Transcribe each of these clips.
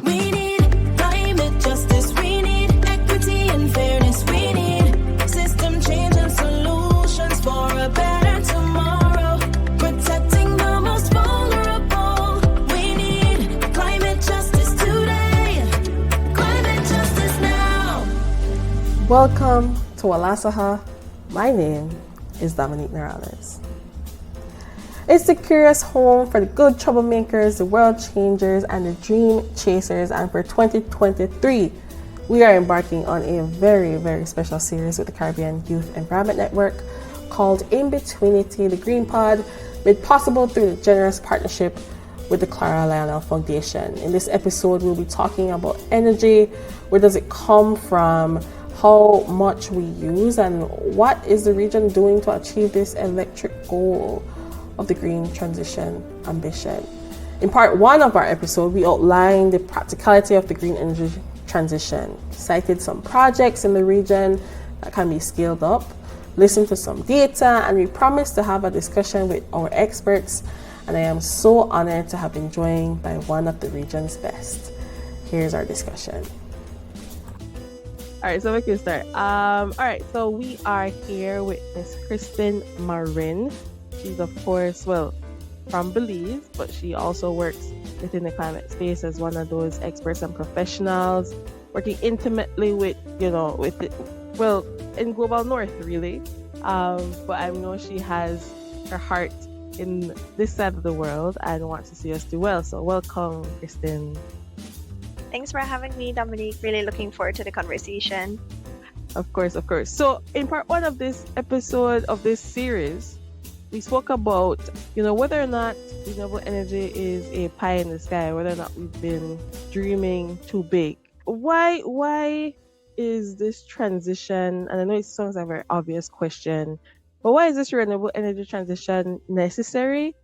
We need climate justice. We need equity and fairness. We need system change and solutions for a better tomorrow. Protecting the most vulnerable. We need climate justice today. Climate justice now. Welcome to Walasaha. My name is Dominique Morales. It's the curious home for the good troublemakers, the world changers, and the dream chasers. And for 2023, we are embarking on a very, very special series with the Caribbean Youth Environment Network called INBETWEENITY, the Green Pod, made possible through the generous partnership with the Clara Lionel Foundation. In this episode, we'll be talking about energy. Where does it come from? How much we use, and what is the region doing to achieve this electric goal of the green transition ambition. In part one of our episode, we outlined the practicality of the green energy transition, cited some projects in the region that can be scaled up, listened to some data, and we promised to have a discussion with our experts. And I am so honored to have been joined by one of the region's best. Here's our discussion. All right, so we can start. All right, so we are here with Miss Kristen Marin. She's, of course, from Belize, but she also works within the climate space as one of those experts and professionals, working intimately with, in Global North, really. But I know she has her heart in this side of the world and wants to see us do well. So welcome, Kristen. Thanks for having me, Dominique. Really looking forward to the conversation. Of course. So in part one of this episode of this series, we spoke about, whether or not renewable energy is a pie in the sky, whether or not we've been dreaming too big. Why is this transition, and I know it sounds like a very obvious question, but why is this renewable energy transition necessary?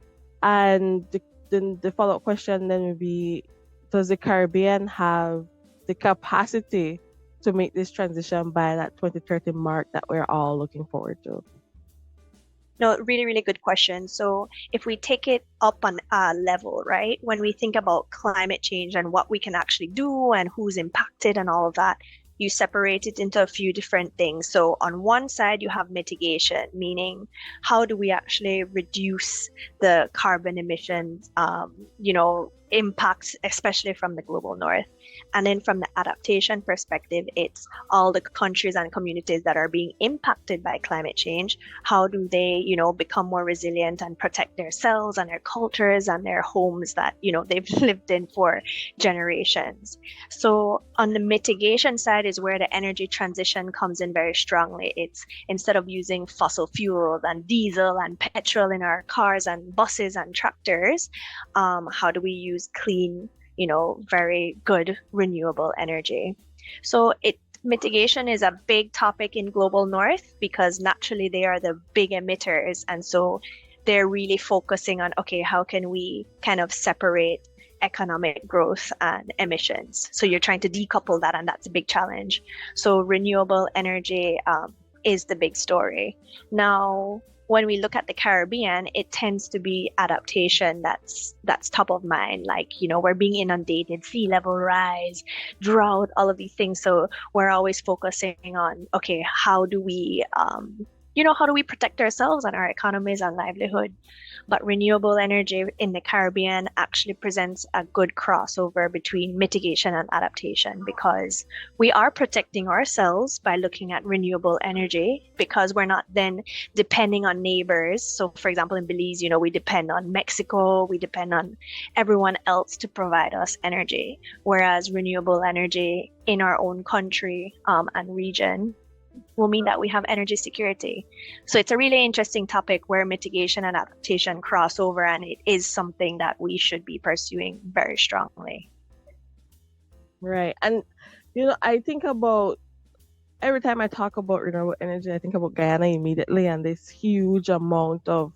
And the follow-up question then would be, does the Caribbean have the capacity to make this transition by that 2030 mark that we're all looking forward to? No, really, really good question. So if we take it up on a level, right, when we think about climate change and what we can actually do and who's impacted and all of that, you separate it into a few different things. So on one side, you have mitigation, meaning how do we actually reduce the carbon emissions, impacts, especially from the global north. And then from the adaptation perspective, it's all the countries and communities that are being impacted by climate change. How do they, become more resilient and protect themselves and their cultures and their homes that, they've lived in for generations. So on the mitigation side is where the energy transition comes in very strongly. It's instead of using fossil fuels and diesel and petrol in our cars and buses and tractors, how do we use clean, very good renewable energy? So mitigation is a big topic in Global North because naturally they are the big emitters. And so they're really focusing on, okay, how can we kind of separate economic growth and emissions? So you're trying to decouple that, and that's a big challenge. So renewable energy is the big story. Now, when we look at the Caribbean, it tends to be adaptation that's top of mind. Like, we're being inundated, sea level rise, drought, all of these things. So we're always focusing on, okay, how do we protect ourselves and our economies and livelihood? But renewable energy in the Caribbean actually presents a good crossover between mitigation and adaptation, because we are protecting ourselves by looking at renewable energy, because we're not then depending on neighbors. So for example, in Belize, we depend on Mexico, we depend on everyone else to provide us energy. Whereas renewable energy in our own country and region will mean that we have energy security. So it's a really interesting topic where mitigation and adaptation cross over, and it is something that we should be pursuing very strongly. Right. And, I think about, every time I talk about renewable energy, I think about Guyana immediately and this huge amount of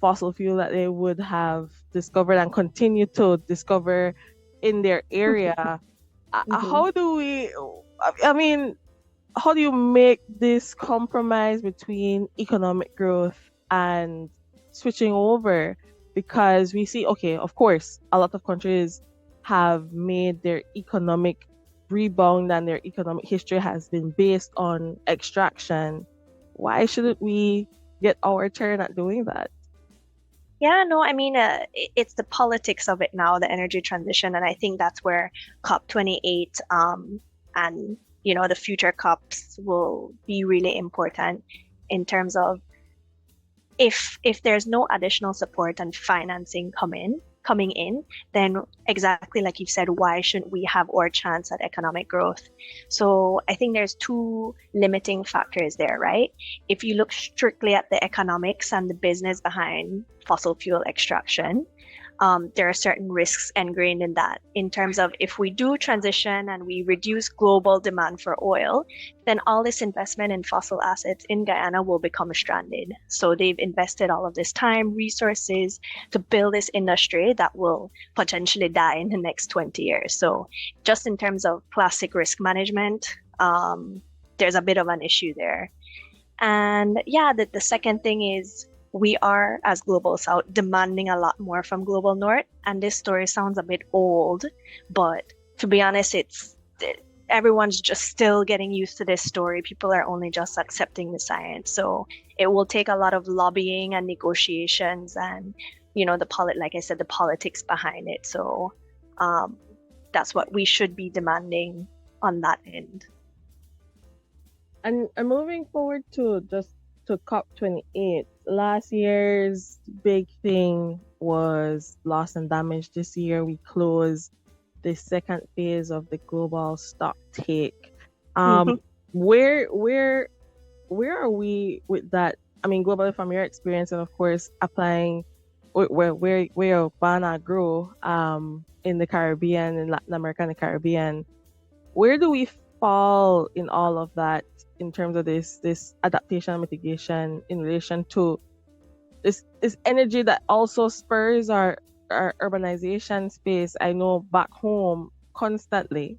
fossil fuel that they would have discovered and continue to discover in their area. How do you make this compromise between economic growth and switching over? Because we see, okay, of course, a lot of countries have made their economic rebound and their economic history has been based on extraction. Why shouldn't we get our turn at doing that? Yeah, no, I mean, it's the politics of it now, the energy transition, and I think that's where COP28 and the future COPs will be really important in terms of if there's no additional support and financing coming in, then exactly like you've said, why shouldn't we have our chance at economic growth? So I think there's two limiting factors there, right? If you look strictly at the economics and the business behind fossil fuel extraction, there are certain risks ingrained in that in terms of if we do transition and we reduce global demand for oil, then all this investment in fossil assets in Guyana will become stranded. So they've invested all of this time, resources to build this industry that will potentially die in the next 20 years. So just in terms of classic risk management, there's a bit of an issue there. And yeah, the second thing is we are, as Global South, demanding a lot more from Global North. And this story sounds a bit old, but to be honest, everyone's just still getting used to this story. People are only just accepting the science. So it will take a lot of lobbying and negotiations and, like I said, the politics behind it. So that's what we should be demanding on that end. And moving forward to COP28, last year's big thing was loss and damage. This year we closed the second phase of the global stock take. Where are we with that? I mean, globally from your experience, and of course applying where Bana grow in the Caribbean, in Latin America and the Caribbean. Where do we fall in all of that in terms of this adaptation and mitigation in relation to this energy that also spurs our urbanization space? I know back home constantly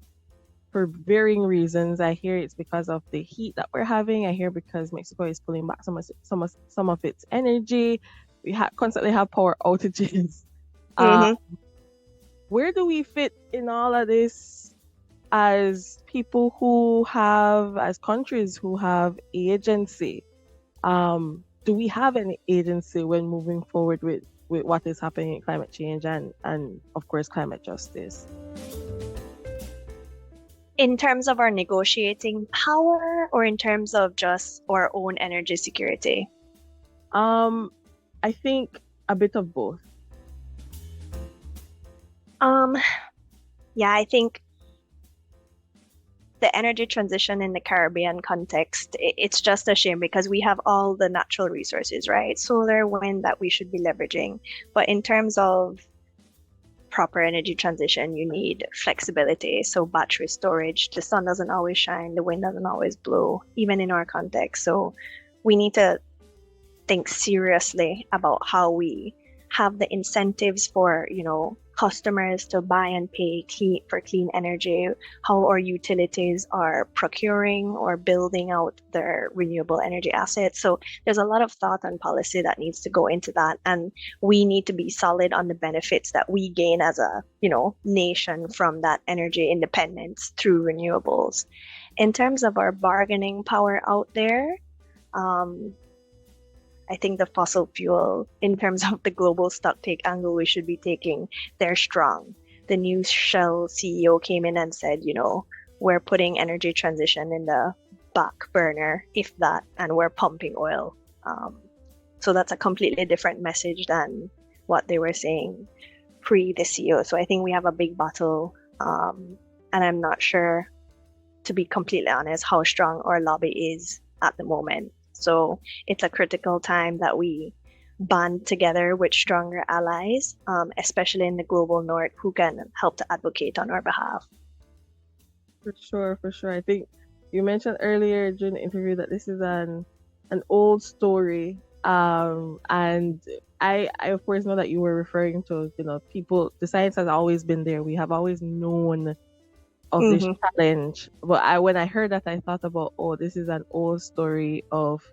for varying reasons. I hear it's because of the heat that we're having. I hear because Mexico is pulling back some of its energy. We constantly have power outages. Where do we fit in all of this as people as countries who have agency? Do we have any agency when moving forward with what is happening in climate change and of course climate justice? In terms of our negotiating power or in terms of just our own energy security? I think a bit of both. Yeah, I think the energy transition in the Caribbean context, it's just a shame because we have all the natural resources, right? Solar, wind that we should be leveraging. But in terms of proper energy transition, you need flexibility. So battery storage, the sun doesn't always shine, the wind doesn't always blow, even in our context. So we need to think seriously about how we have the incentives for, customers to buy and pay for clean energy, how our utilities are procuring or building out their renewable energy assets. So there's a lot of thought and policy that needs to go into that. And we need to be solid on the benefits that we gain as a, nation from that energy independence through renewables. In terms of our bargaining power out there, I think the fossil fuel, in terms of the global stock take angle we should be taking, they're strong. The new Shell CEO came in and said, we're putting energy transition in the back burner, if that, and we're pumping oil. So that's a completely different message than what they were saying pre the CEO. So I think we have a big battle, and I'm not sure, to be completely honest, how strong our lobby is at the moment. So it's a critical time that we band together with stronger allies, especially in the global north, who can help to advocate on our behalf. For sure. I think you mentioned earlier during the interview that this is an old story, and I of course know that you were referring to people. The science has always been there. We have always known of this challenge. But when I heard that, I thought about, this is an old story of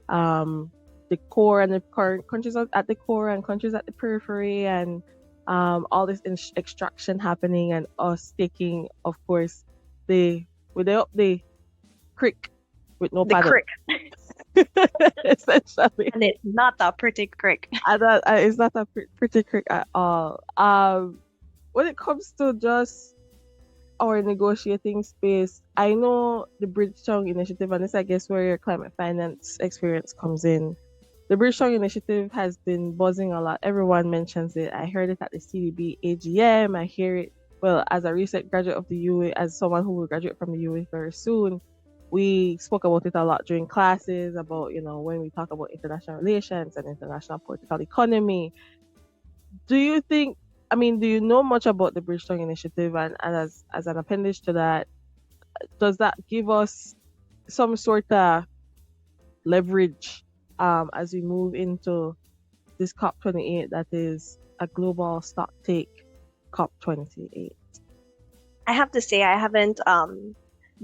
the core and the current countries at the core and countries at the periphery, and all this extraction happening and us taking, of course, the with the up the creek with no The paddle, crick. essentially. And it's not a pretty crick. It's not a pretty creek at all. When it comes to just our negotiating space, I know the Bridgetown Initiative, and this I guess where your climate finance experience comes in. The Bridgetown Initiative has been buzzing a lot. Everyone mentions it. I heard it at the CDB AGM. I hear it, well, as a recent graduate of the UA, as someone who will graduate from the UA very soon. We spoke about it a lot during classes about, when we talk about international relations and international political economy. Do you think, do you know much about the Bridgetown Initiative, and as an appendage to that, does that give us some sort of leverage as we move into this COP28 that is a global stock take COP28? I have to say I haven't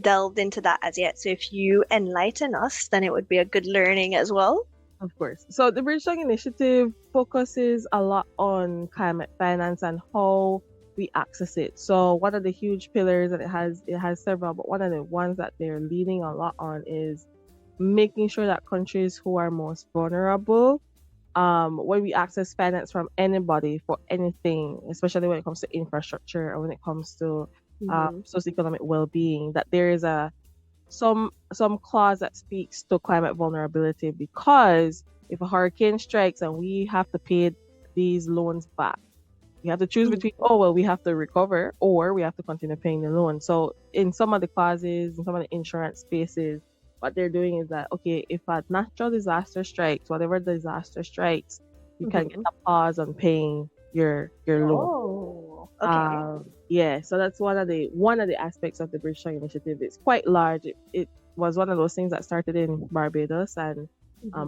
delved into that as yet. So if you enlighten us, then it would be a good learning as well. Of course. So the Bridgetown Initiative focuses a lot on climate finance and how we access it. So one of the huge pillars, and it has several, but one of the ones that they're leaning a lot on is making sure that countries who are most vulnerable, when we access finance from anybody for anything, especially when it comes to infrastructure or when it comes to socioeconomic well-being, that there is some clause that speaks to climate vulnerability, because if a hurricane strikes and we have to pay these loans back, we have to choose between, we have to recover or we have to continue paying the loan. So in some of the clauses, in some of the insurance spaces, what they're doing is that, okay, if a natural disaster strikes, whatever disaster strikes, you can get a pause on paying your loan. Oh, okay. Yeah, so that's one of the aspects of the Bridgetown Initiative. It's quite large. It was one of those things that started in Barbados, and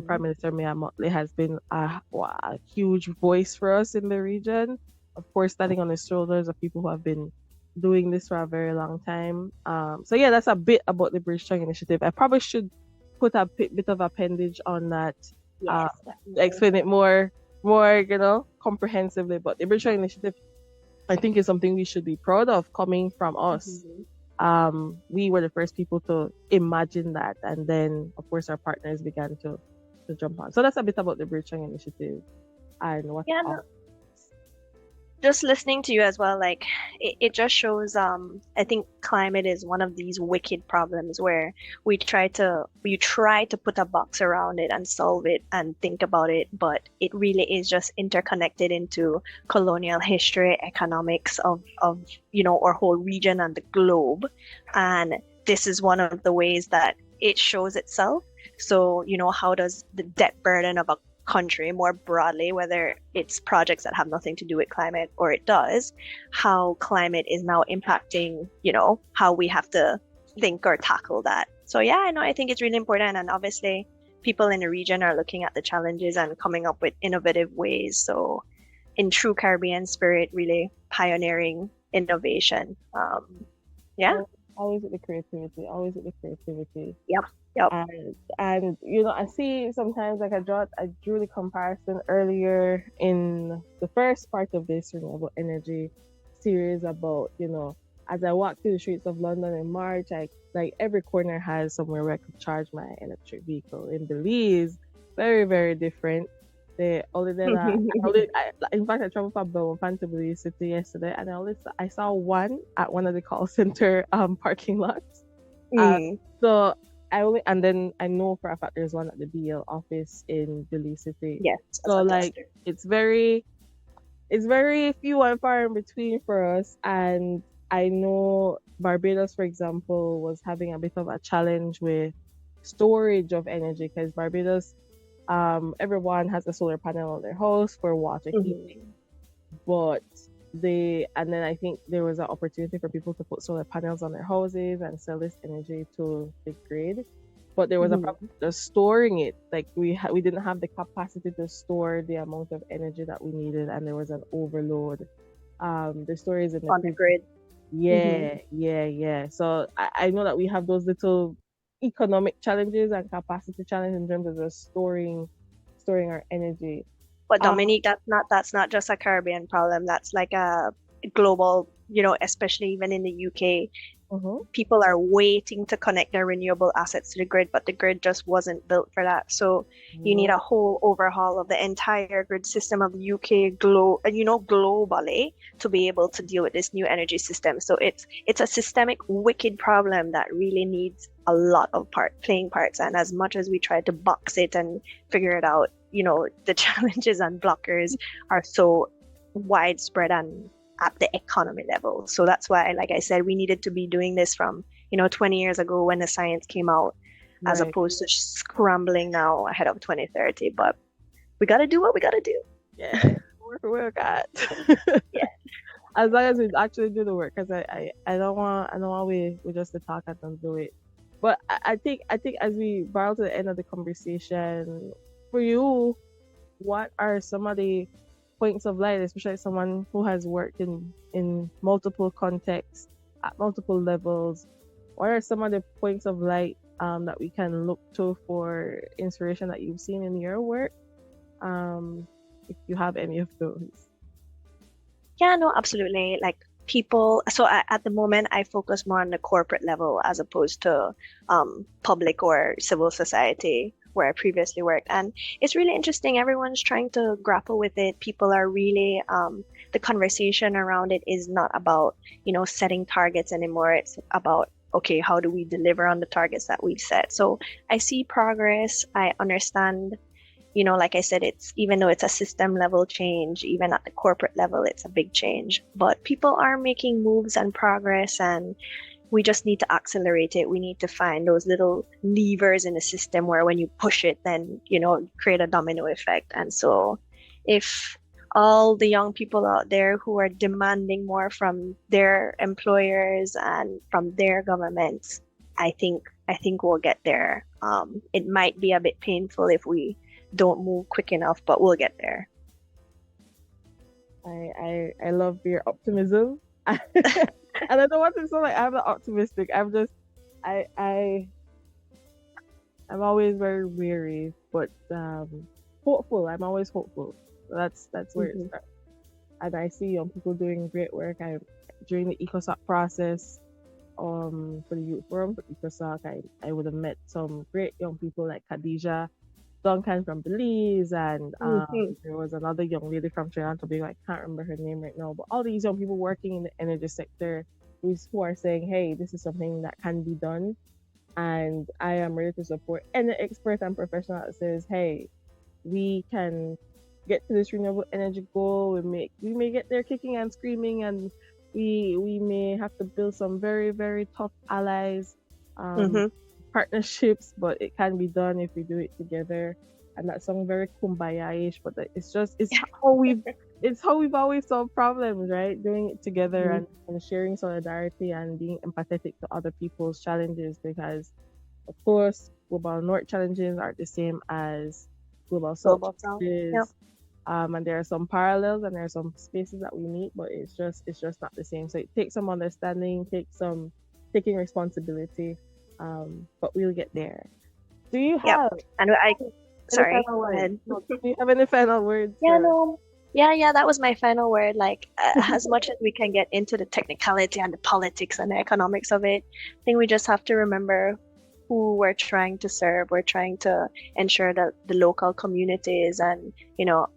Prime Minister Mia Mottley has been a huge voice for us in the region. Of course, standing on the shoulders of people who have been doing this for a very long time. So yeah, that's a bit about the Bridgetown Initiative. I probably should put a bit of appendage on that. Yes, explain it more, comprehensively. But the Bridgetown Initiative, I think, is something we should be proud of coming from us. We were the first people to imagine that, and then of course our partners began to jump on. So that's a bit about the Bridgetown Initiative and what. Just listening to you as well, like it just shows I think climate is one of these wicked problems where we try to put a box around it and solve it and think about it, but it really is just interconnected into colonial history, economics of our whole region and the globe. And this is one of the ways that it shows itself. So how does the debt burden of a country more broadly, whether it's projects that have nothing to do with climate or it does, how climate is now impacting, how we have to think or tackle that. So yeah, I think it's really important, and obviously people in the region are looking at the challenges and coming up with innovative ways. So in true Caribbean spirit, really pioneering innovation. Always with the creativity. Yep. And I see sometimes, like, I drew the comparison earlier in the first part of this renewable energy series about, as I walked through the streets of London in March, like every corner has somewhere where I could charge my electric vehicle. In Belize, very, very different. They only did in fact, I traveled from Belmopan to Belize City yesterday, and I saw one at one of the call center parking lots. So and then I know for a fact there's one at the BL office in Belize City. Yes. So it's very few and far in between for us. And I know Barbados, for example, was having a bit of a challenge with storage of energy, because Barbados, everyone has a solar panel on their house for water heating, but and then I think there was an opportunity for people to put solar panels on their houses and sell this energy to the grid, but there was a problem just storing it. Like we didn't have the capacity to store the amount of energy that we needed, and there was an overload. The story is in the grid. Yeah. So I know that we have those little economic challenges and capacity challenges in terms of just storing our energy. But Dominique, that's not just a Caribbean problem. That's like a global, especially even in the UK. Mhm. People are waiting to connect their renewable assets to the grid, but the grid just wasn't built for that. So you need a whole overhaul of the entire grid system of the UK globally to be able to deal with this new energy system. So it's a systemic, wicked problem that really needs a lot of playing parts. And as much as we try to box it and figure it out, the challenges and blockers are so widespread and at the economy level. So that's why, like I said, we needed to be doing this from, 20 years ago when the science came out, as Right. opposed to scrambling now ahead of 2030. But we got to do what we got to do. Yeah. Work at. Yeah. As long as we actually do the work, because I don't want we just to talk and don't do it. But I think as we barrel to the end of the conversation, for you, what are some of the points of light, especially someone who has worked in multiple contexts at multiple levels? What are some of the points of light that we can look to for inspiration that you've seen in your work? If you have any of those. Yeah, no, absolutely. Like people, so at the moment, I focus more on the corporate level as opposed to public or civil society where I previously worked. And it's really interesting. Everyone's trying to grapple with it. People are really, the conversation around it is not about, setting targets anymore. It's about, okay, how do we deliver on the targets that we've set? So I see progress. I understand, like I said, even though it's a system level change, even at the corporate level, it's a big change. But people are making moves and progress, and we just need to accelerate it. We need to find those little levers in the system where when you push it, then, create a domino effect. And so if all the young people out there who are demanding more from their employers and from their governments, I think we'll get there. It might be a bit painful if we don't move quick enough, but we'll get there. I love your optimism. And I don't want to sound like I'm not optimistic. I'm just I'm always very weary, but hopeful. I'm always hopeful. So that's where it starts. And I see young people doing great work. During the ECOSOC process, for the youth forum for ECOSOC, I would have met some great young people like Khadija Duncan from Belize, and there was another young lady from Trinidad and Tobago. I can't remember her name right now, but all these young people working in the energy sector who are saying, hey, this is something that can be done, and I am ready to support any expert and professional that says, hey, we can get to this renewable energy goal. We may get there kicking and screaming, and we may have to build some very, very tough allies, partnerships, but it can be done if we do it together. And that sounds very kumbaya-ish, but it's how we've always solved problems, right? Doing it together and sharing solidarity and being empathetic to other people's challenges, because of course global north challenges aren't the same as global south challenges. Yep. And there are some parallels and there are some spaces that we meet, but it's just not the same. So it takes some understanding, taking responsibility. But we'll get there. Do you have? And sorry. Go ahead. Do you have any final words? Yeah, that was my final word. Like, as much as we can get into the technicality and the politics and the economics of it, I think we just have to remember who we're trying to serve. We're trying to ensure that the local communities and,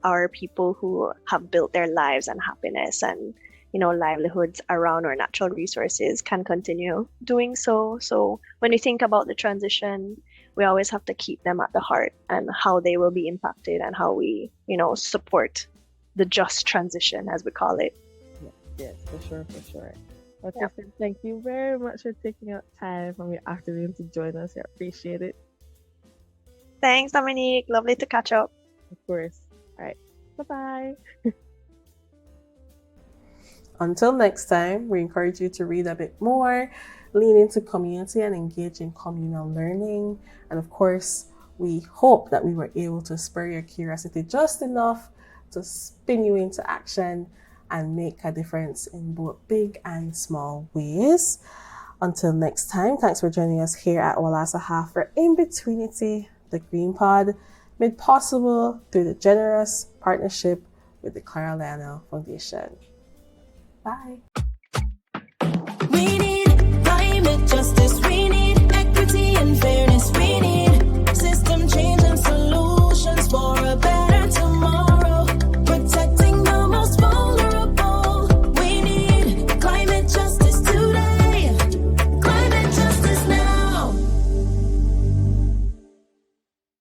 our people who have built their lives and happiness and, livelihoods around our natural resources can continue doing so. So when we think about the transition, we always have to keep them at the heart and how they will be impacted and how we, support the just transition, as we call it. Yes, for sure. Okay, so thank you very much for taking out time from your afternoon to join us. I appreciate it. Thanks, Dominique. Lovely to catch up. Of course. All right. Bye-bye. Until next time, we encourage you to read a bit more, lean into community and engage in communal learning. And of course, we hope that we were able to spur your curiosity just enough to spin you into action and make a difference in both big and small ways. Until next time, thanks for joining us here at Wallasaha for INBETWEENITY, the Green Pod, made possible through the generous partnership with the Clara Lionel Foundation. Bye. We need climate justice. We